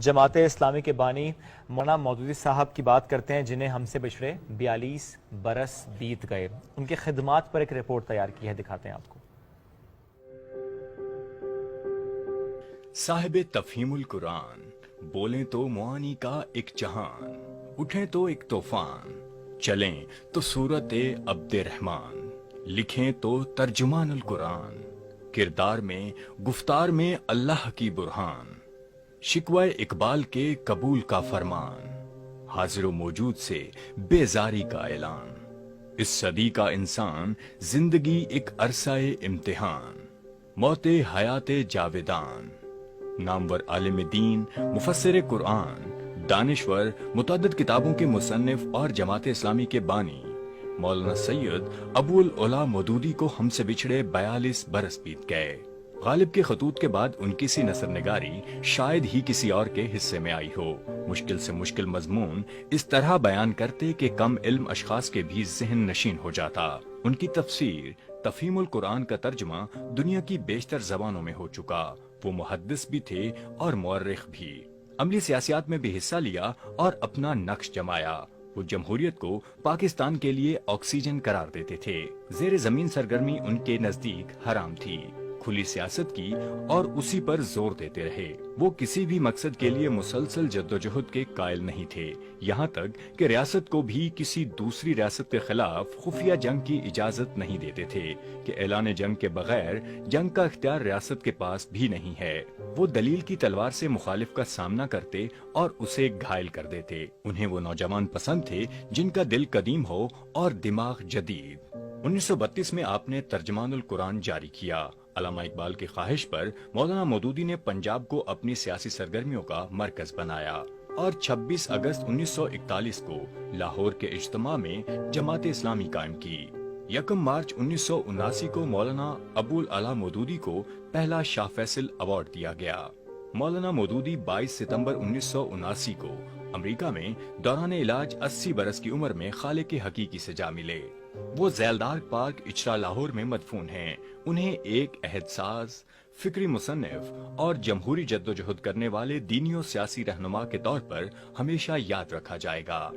جماعت اسلامی کے بانی مولانا مودودی صاحب کی بات کرتے ہیں، جنہیں ہم سے بچھڑے 42 برس بیت گئے۔ ان کے خدمات پر ایک رپورٹ تیار کی ہے، دکھاتے ہیں آپ کو۔ صاحب تفہیم القرآن، بولیں تو معانی کا ایک جہان، اٹھیں تو ایک طوفان، چلیں تو صورت عبد الرحمن، لکھیں تو ترجمان القرآن، کردار میں گفتار میں اللہ کی برہان، شکوہ اقبال کے قبول کا فرمان، حاضر و موجود سے بیزاری کا اعلان، اس صدی کا انسان زندگی ایک عرصہ امتحان، موت حیات جاویدان، نامور عالم دین، مفسر قرآن، دانشور، متعدد کتابوں کے مصنف اور جماعت اسلامی کے بانی مولانا سید ابو العلا مودودی کو ہم سے بچھڑے 42 برس بیت گئے۔ غالب کے خطوط کے بعد ان کی سی نثر نگاری شاید ہی کسی اور کے حصے میں آئی ہو۔ مشکل سے مشکل مضمون اس طرح بیان کرتے کہ کم علم اشخاص کے بھی ذہن نشین ہو جاتا۔ ان کی تفسیر تفہیم القرآن کا ترجمہ دنیا کی بیشتر زبانوں میں ہو چکا۔ وہ محدث بھی تھے اور مورخ بھی۔ عملی سیاسیات میں بھی حصہ لیا اور اپنا نقش جمایا۔ وہ جمہوریت کو پاکستان کے لیے آکسیجن قرار دیتے تھے۔ زیر زمین سرگرمی ان کے نزدیک حرام تھی۔ کھلی سیاست کی اور اسی پر زور دیتے رہے۔ وہ کسی بھی مقصد کے لیے مسلسل جدوجہد کے قائل نہیں تھے، یہاں تک کہ ریاست کو بھی کسی دوسری ریاست کے خلاف خفیہ جنگ کی اجازت نہیں دیتے تھے کہ اعلان جنگ کے بغیر جنگ کا اختیار ریاست کے پاس بھی نہیں ہے۔ وہ دلیل کی تلوار سے مخالف کا سامنا کرتے اور اسے گھائل کر دیتے۔ انہیں وہ نوجوان پسند تھے جن کا دل قدیم ہو اور دماغ جدید۔ 1932 میں آپ نے ترجمان القرآن جاری کیا۔ علامہ اقبال کی خواہش پر مولانا مودودی نے پنجاب کو اپنی سیاسی سرگرمیوں کا مرکز بنایا اور 26 اگست 1941 کو لاہور کے اجتماع میں جماعت اسلامی قائم کی۔ 1 مارچ 1979 کو مولانا ابو العلا مودودی کو پہلا شاہ فیصل ایوارڈ دیا گیا۔ مولانا مودودی 22 ستمبر 1979 کو امریکہ میں دوران علاج 80 برس کی عمر میں خالق حقیقی سے جا ملے۔ وہ ذیلدار پارک اچرا لاہور میں مدفون ہیں۔ انہیں ایک عہد ساز، فکری مصنف اور جمہوری جدوجہد کرنے والے دینی و سیاسی رہنما کے طور پر ہمیشہ یاد رکھا جائے گا۔